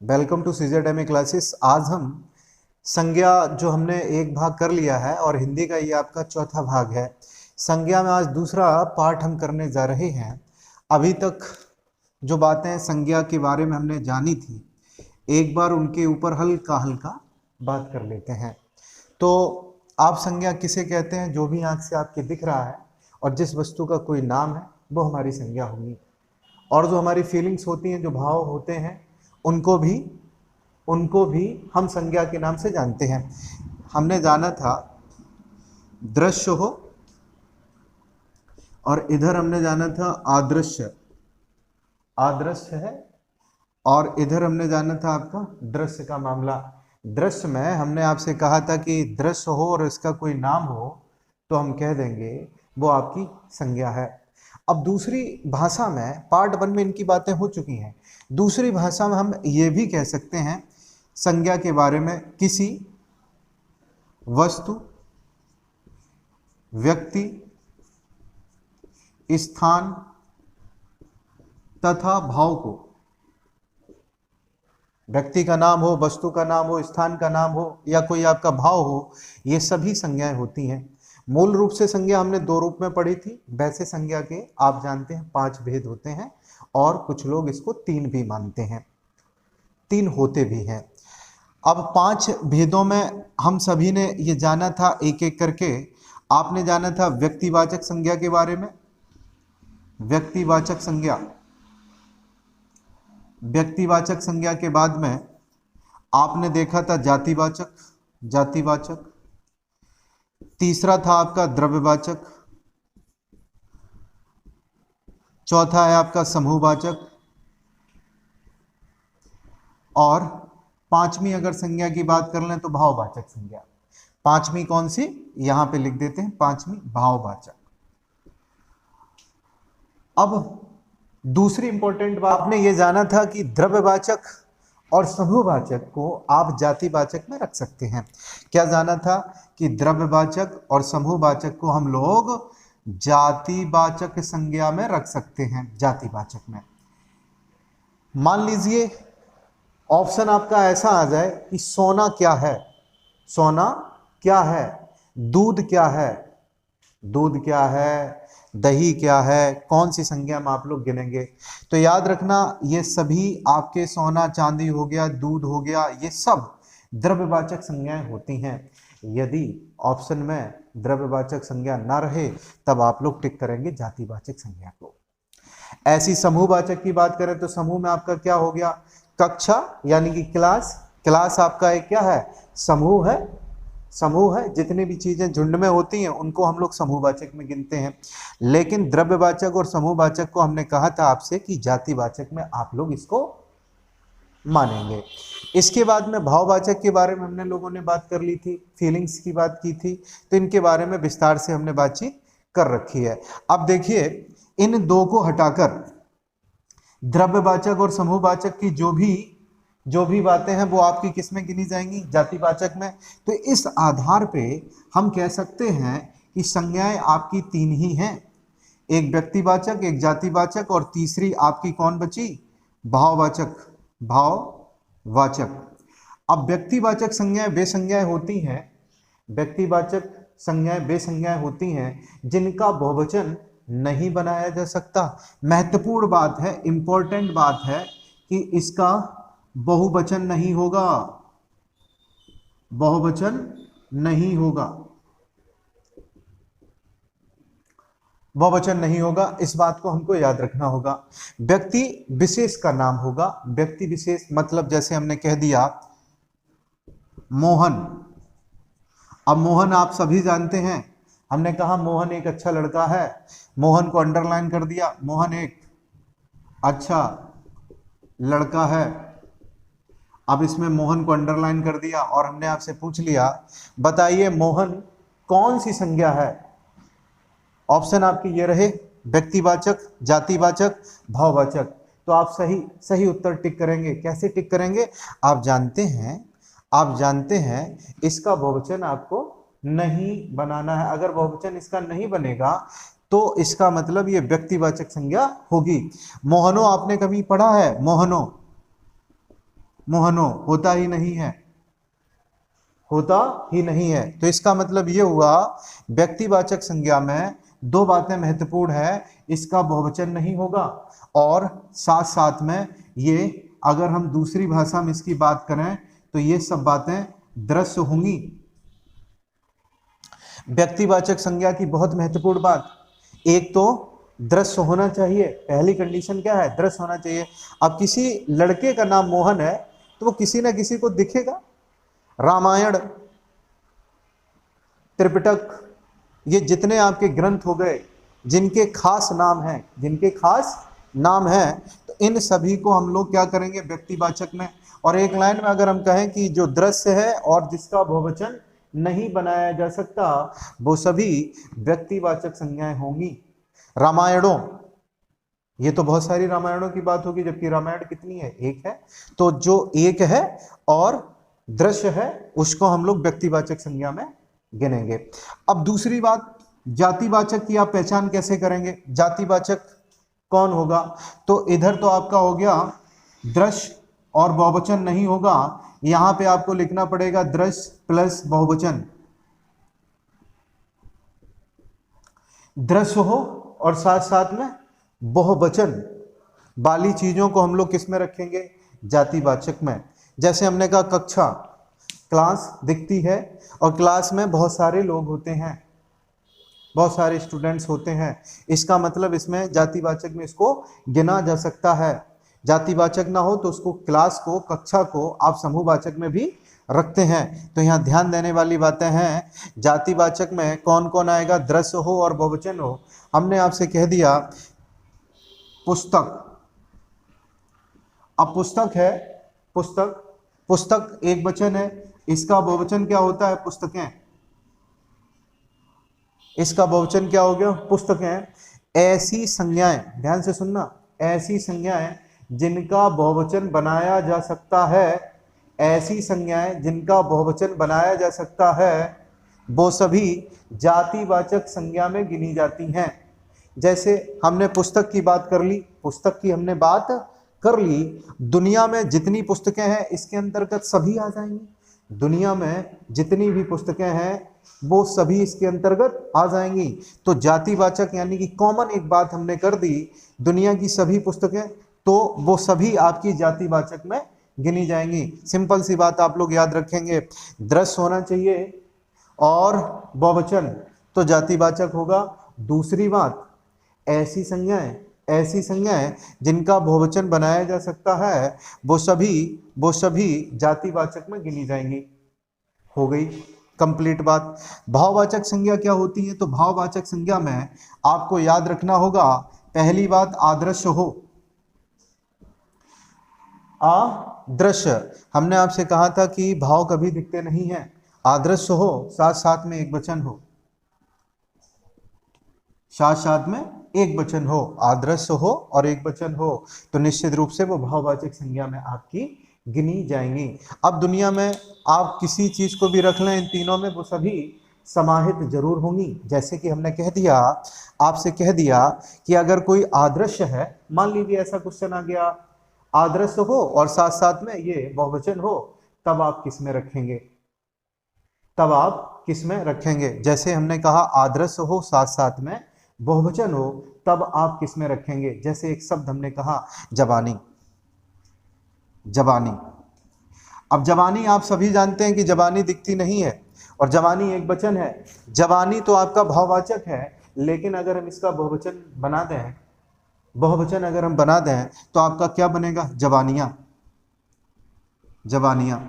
Welcome to CZ classes. आज हम संज्ञा जो हमने एक भाग कर लिया है और हिंदी का ये आपका चौथा भाग है। संज्ञा में आज दूसरा पार्ट हम करने जा रहे हैं। अभी तक जो बातें संज्ञा के बारे में हमने जानी थी, एक बार उनके ऊपर हल्का हल्का बात कर लेते हैं। तो आप संज्ञा किसे कहते हैं? जो भी आंख से आपके दिख रहा है और जिस वस्तु का कोई नाम है वो हमारी संज्ञा होगी। और जो हमारी फीलिंग्स होती हैं, जो भाव होते हैं, उनको भी हम संज्ञा के नाम से जानते हैं। हमने जाना था दृश्य हो, और इधर हमने जाना था अदृश्य, अदृश्य है, और इधर हमने जाना था आपका दृश्य का मामला। दृश्य में हमने आपसे कहा था कि दृश्य हो और इसका कोई नाम हो तो हम कह देंगे वो आपकी संज्ञा है। अब दूसरी भाषा में पार्ट 1 में इनकी बातें हो चुकी हैं। दूसरी भाषा में हम ये भी कह सकते हैं संज्ञा के बारे में किसी वस्तु, व्यक्ति, स्थान तथा भाव को। व्यक्ति का नाम हो, वस्तु का नाम हो, स्थान का नाम हो या कोई आपका भाव हो, ये सभी संज्ञाएं होती हैं। मूल रूप से संज्ञा हमने 2 रूप में पढ़ी थी। वैसे संज्ञा के आप जानते हैं 5 भेद होते हैं और कुछ लोग इसको 3 भी मानते हैं, 3 होते भी हैं। अब 5 भेदों में हम सभी ने ये जाना था एक एक करके। आपने जाना था व्यक्तिवाचक संज्ञा के बारे में, व्यक्तिवाचक संज्ञा। व्यक्तिवाचक संज्ञा के बाद में आपने देखा था जातिवाचक, जातिवाचक। तीसरा था आपका द्रव्यवाचक, चौथा है आपका समूहवाचक, और 5वीं अगर संज्ञा की बात कर लें तो भाववाचक संज्ञा। 5वीं कौन सी? यहां पे लिख देते हैं, 5वीं भाववाचक। अब दूसरी इंपॉर्टेंट बात, आपने ये जाना था कि द्रव्यवाचक और समूहवाचक को आप जातिवाचक में रख सकते हैं। क्या जाना था? कि द्रव्यवाचक और समूहवाचक को हम लोग जातिवाचक संज्ञा में रख सकते हैं, जातिवाचक में। मान लीजिए ऑप्शन आपका ऐसा आ जाए कि सोना क्या है, सोना क्या है, दूध क्या है, दूध क्या है, दही क्या है, कौन सी संज्ञा में आप लोग गिनेंगे? तो याद रखना, ये सभी आपके सोना चांदी हो गया, दूध हो गया, ये सब द्रव्यवाचक संज्ञाएं होती हैं। यदि ऑप्शन में द्रव्यवाचक संज्ञा ना रहे तब आप लोग टिक करेंगे जातिवाचक संज्ञा को। ऐसी समूहवाचक की बात करें तो समूह में आपका क्या हो गया? कक्षा यानी कि क्लास। क्लास आपका एक क्या है? समूह है, समूह है। जितनी भी चीजें झुंड में होती हैं उनको हम लोग समूहवाचक में गिनते हैं। लेकिन द्रव्यवाचक और समूहवाचक को हमने कहा था आपसे कि जातिवाचक में आप लोग इसको मानेंगे। इसके बाद में भाववाचक के बारे में हमने लोगों ने बात कर ली थी, फीलिंग्स की बात की थी, तो इनके बारे में विस्तार से हमने बातचीत कर रखी है। अब देखिए, इन 2 को हटाकर द्रव्यवाचक और समूहवाचक की जो भी बातें हैं वो आपकी किस में गिनी जाएंगी? जातिवाचक में। तो इस आधार पे हम कह सकते हैं कि संज्ञाएं आपकी 3 ही हैं, एक व्यक्तिवाचक, एक जातिवाचक, और तीसरी आपकी कौन बची? भाववाचक, भाववाचक। अब व्यक्तिवाचक संज्ञाएं वे संज्ञाएं होती हैं, व्यक्तिवाचक संज्ञाएं वे संज्ञाएं होती हैं जिनका बहुवचन नहीं बनाया जा सकता। महत्वपूर्ण बात है, इंपॉर्टेंट बात है कि इसका बहुवचन नहीं होगा, बहुवचन नहीं होगा, बहुवचन नहीं होगा। इस बात को हमको याद रखना होगा। व्यक्ति विशेष का नाम होगा। व्यक्ति विशेष मतलब जैसे हमने कह दिया मोहन। अब मोहन आप सभी जानते हैं, हमने कहा मोहन एक अच्छा लड़का है, मोहन को अंडरलाइन कर दिया, मोहन एक अच्छा लड़का है। अब इसमें मोहन को अंडरलाइन कर दिया और हमने आपसे पूछ लिया, बताइए मोहन कौन सी संज्ञा है? ऑप्शन आपके ये रहे, व्यक्तिवाचक, जातिवाचक, भाववाचक। तो आप सही उत्तर टिक करेंगे। कैसे टिक करेंगे? आप जानते हैं इसका बहुवचन आपको नहीं बनाना है। अगर बहुवचन इसका नहीं बनेगा तो इसका मतलब ये व्यक्तिवाचक संज्ञा होगी। मोहनो आपने कभी पढ़ा है? मोहनो, मोहनो, होता ही नहीं है, होता ही नहीं है। तो इसका मतलब ये हुआ व्यक्तिवाचक संज्ञा में दो बातें महत्वपूर्ण है, इसका बहुवचन नहीं होगा और साथ साथ में ये अगर हम दूसरी भाषा में इसकी बात करें तो ये सब बातें दृश्य होंगी। व्यक्तिवाचक संज्ञा की बहुत महत्वपूर्ण बात, एक तो दृश्य होना चाहिए, पहली कंडीशन क्या है, दृश्य होना चाहिए। अब किसी लड़के का नाम मोहन है तो वो किसी ना किसी को दिखेगा। रामायण, त्रिपिटक, ये जितने आपके ग्रंथ हो गए जिनके खास नाम हैं, जिनके खास नाम हैं, तो इन सभी को हम लोग क्या करेंगे व्यक्तिवाचक में। और एक लाइन में अगर हम कहें कि जो दृश्य है और जिसका बहुवचन नहीं बनाया जा सकता वो सभी व्यक्तिवाचक संज्ञाएं होंगी। रामायणों, ये तो बहुत सारी रामायणों की बात होगी, जबकि रामायण कितनी है, एक है। तो जो एक है और दृश्य है उसको हम लोग व्यक्तिवाचक संज्ञा में गिनेंगे। अब दूसरी बात, जातिवाचक की आप पहचान कैसे करेंगे, जातिवाचक कौन होगा, तो इधर तो आपका हो गया दृश्य और बहुवचन नहीं होगा, यहां पे आपको लिखना पड़ेगा दृश्य प्लस बहुवचन। दृश्य हो और साथ साथ में बहुवचन वाली चीजों को हम लोग किस में रखेंगे, जातिवाचक में। जैसे हमने कहा कक्षा, क्लास दिखती है और क्लास में बहुत सारे लोग होते हैं, बहुत सारे स्टूडेंट्स होते हैं, इसका मतलब इसमें जातिवाचक में इसको गिना जा सकता है। जातिवाचक ना हो तो उसको, क्लास को, कक्षा को आप समूहवाचक में भी रखते हैं। तो यहाँ ध्यान देने वाली बातें हैं, जातिवाचक में कौन कौन आएगा, दृश्य हो और बहुवचन हो। हमने आपसे कह दिया पुस्तक, अब पुस्तक है, पुस्तक, पुस्तक एक वचन है, इसका बहुवचन क्या होता है, पुस्तकें, इसका बहुवचन क्या हो गया, पुस्तकें। ऐसी संज्ञाएं, ध्यान से सुनना, ऐसी संज्ञाएं जिनका बहुवचन बनाया जा सकता है, ऐसी संज्ञाएं जिनका बहुवचन बनाया जा सकता है वो सभी जातिवाचक संज्ञा में गिनी जाती हैं। जैसे हमने पुस्तक की बात कर ली, पुस्तक की हमने बात कर ली, दुनिया में जितनी पुस्तकें हैं इसके अंतर्गत सभी आ जाएंगी। दुनिया में जितनी भी पुस्तकें हैं वो सभी इसके अंतर्गत आ जाएंगी। तो जातिवाचक यानी कि कॉमन एक बात हमने कर दी, दुनिया की सभी पुस्तकें, तो वो सभी आपकी जातिवाचक में गिनी जाएंगी। सिंपल सी बात आप लोग याद रखेंगे, दृश्य होना चाहिए और बहुवचन तो जातिवाचक होगा। दूसरी बात, ऐसी संज्ञाएं, ऐसी संज्ञाएं जिनका बहुवचन बनाया जा सकता है वो सभी जातिवाचक में गिनी जाएंगी। हो गई कंप्लीट बात। भाववाचक संज्ञा क्या होती है, तो भाववाचक संज्ञा में आपको याद रखना होगा, पहली बात आदृश्य हो, आदृश्य, हमने आपसे कहा था कि भाव कभी दिखते नहीं हैं, आदृश्य हो, साथ साथ में एक वचन हो, साथ साथ में एक वचन हो, आदृश्य हो और एक वचन हो, तो निश्चित रूप से वो भाववाचक संज्ञा में आपकी गिनी जाएंगी। अब दुनिया में आप किसी चीज को भी रख लें, इन तीनों में वो सभी समाहित जरूर होंगी। जैसे कि हमने कह दिया, आपसे कह दिया कि अगर कोई आदृश्य है, मान लीजिए ऐसा क्वेश्चन आ गया, आदृश्य हो और साथ साथ में ये बहुवचन हो, तब आप किस में रखेंगे, तब आप किस में रखेंगे। जैसे हमने कहा आदृश्य हो साथ साथ में बहुवचन हो, तब आप किस में रखेंगे। जैसे एक शब्द हमने कहा जवानी, जवानी। अब जवानी आप सभी जानते हैं कि जवानी दिखती नहीं है और जवानी एक वचन है। जवानी तो आपका भाववाचक है, लेकिन अगर हम इसका बहुवचन बना दें, बहुवचन अगर हम बना दें तो आपका क्या बनेगा, जवानियां, जवानियां।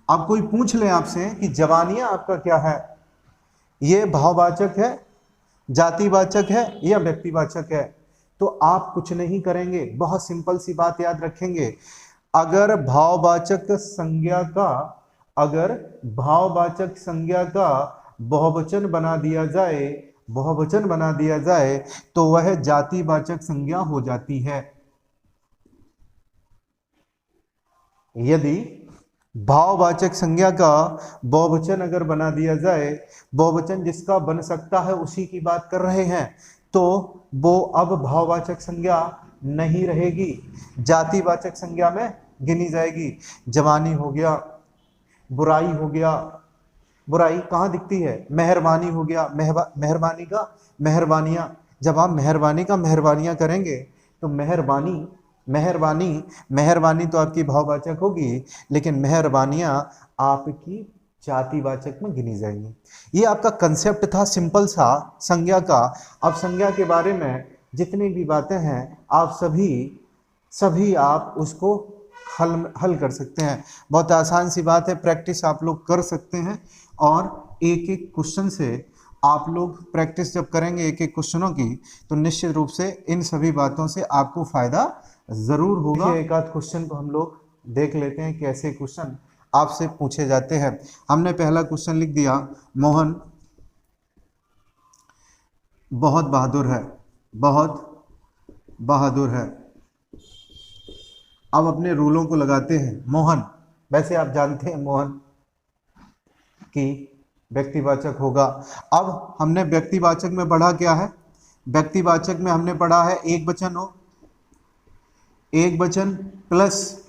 अब कोई पूछ ले आपसे कि जवानियां आपका क्या है, ये भाववाचक है, जातिवाचक है या व्यक्तिवाचक है, तो आप कुछ नहीं करेंगे, बहुत सिंपल सी बात याद रखेंगे। अगर भाववाचक संज्ञा का, अगर भाववाचक संज्ञा का बहुवचन बना दिया जाए, बहुवचन बना दिया जाए तो वह जातिवाचक संज्ञा हो जाती है। यदि भाववाचक संज्ञा का बहुवचन अगर बना दिया जाए, बहुवचन जिसका बन सकता है उसी की बात कर रहे हैं, तो वो अब भाववाचक संज्ञा नहीं रहेगी, जातिवाचक संज्ञा में गिनी जाएगी। जवानी हो गया, बुराई हो गया, बुराई कहाँ दिखती है, मेहरबानी हो गया, मेहरबानी का मेहरबानियाँ, जब आप मेहरबानी का मेहरबानियाँ करेंगे तो मेहरबानी मेहरबानी मेहरबानी तो आपकी भाववाचक होगी, लेकिन मेहरबानियाँ आपकी जातिवाचक में गिनी जाएंगी। ये आपका कंसेप्ट था सिंपल सा संज्ञा का। अब संज्ञा के बारे में जितनी भी बातें हैं आप सभी आप उसको हल कर सकते हैं। बहुत आसान सी बात है, प्रैक्टिस आप लोग कर सकते हैं और एक एक क्वेश्चन से आप लोग प्रैक्टिस जब करेंगे एक एक क्वेश्चनों की, तो निश्चित रूप से इन सभी बातों से आपको फायदा जरूर होगा। एक आध क्वेश्चन को हम लोग देख लेते हैं कैसे क्वेश्चन आपसे पूछे जाते हैं। हमने पहला क्वेश्चन लिख दिया, मोहन बहुत बहादुर है, बहुत बहादुर है। अब अपने रूलों को लगाते हैं। मोहन, वैसे आप जानते हैं मोहन की व्यक्तिवाचक होगा। अब हमने व्यक्तिवाचक में पढ़ा क्या है, व्यक्तिवाचक में हमने पढ़ा है एक वचन हो, एक वचन प्लस,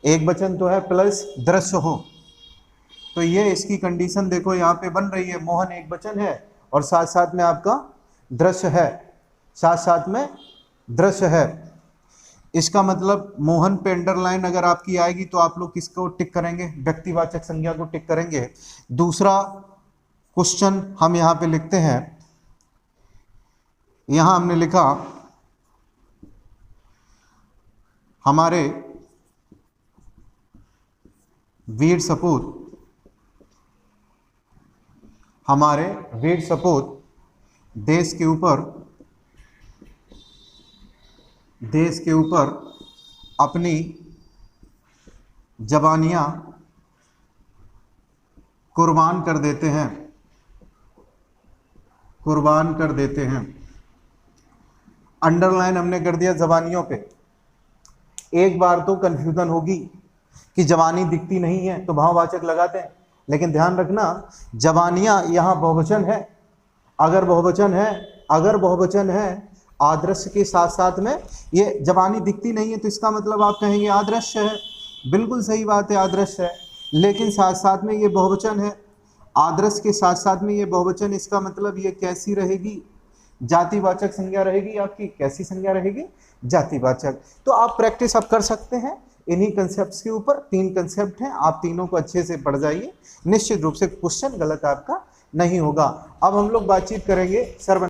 एक वचन तो है प्लस दृश्य हो। तो ये इसकी कंडीशन देखो यहाँ पे बन रही है, मोहन एक वचन है और साथ साथ में आपका दृश्य है, साथ साथ में दृश्य है। इसका मतलब मोहन पे अंडरलाइन अगर आपकी आएगी तो आप लोग किसको टिक करेंगे, व्यक्तिवाचक संज्ञा को टिक करेंगे। दूसरा क्वेश्चन हम यहाँ पे लिखते हैं, यहाँ हमने लिखा हमारे वीर सपूत, हमारे वीर सपूत देश के ऊपर अपनी जवानियां कुर्बान कर देते हैं, कुर्बान कर देते हैं। अंडरलाइन हमने कर दिया जवानियों पे। एक बार तो कंफ्यूजन होगी कि जवानी दिखती नहीं है तो भाववाचक लगाते हैं, लेकिन ध्यान रखना जवानियां यहाँ बहुवचन है। अगर बहुवचन है आदर्श के साथ साथ में ये जवानी दिखती नहीं है तो इसका मतलब आप कहेंगे आदर्श है। बिल्कुल सही बात है, आदर्श है, लेकिन साथ साथ में ये बहुवचन है। आदर्श के साथ साथ में ये बहुवचन, इसका मतलब ये कैसी रहेगी, जातिवाचक संज्ञा रहेगी आपकी। कैसी संज्ञा रहेगी, जातिवाचक। तो आप प्रैक्टिस अब कर सकते हैं इन्हीं कंसेप्ट्स के ऊपर। 3 कंसेप्ट हैं, आप तीनों को अच्छे से पढ़ जाइए, निश्चित रूप से क्वेश्चन गलत आपका नहीं होगा। अब हम लोग बातचीत करेंगे सर्व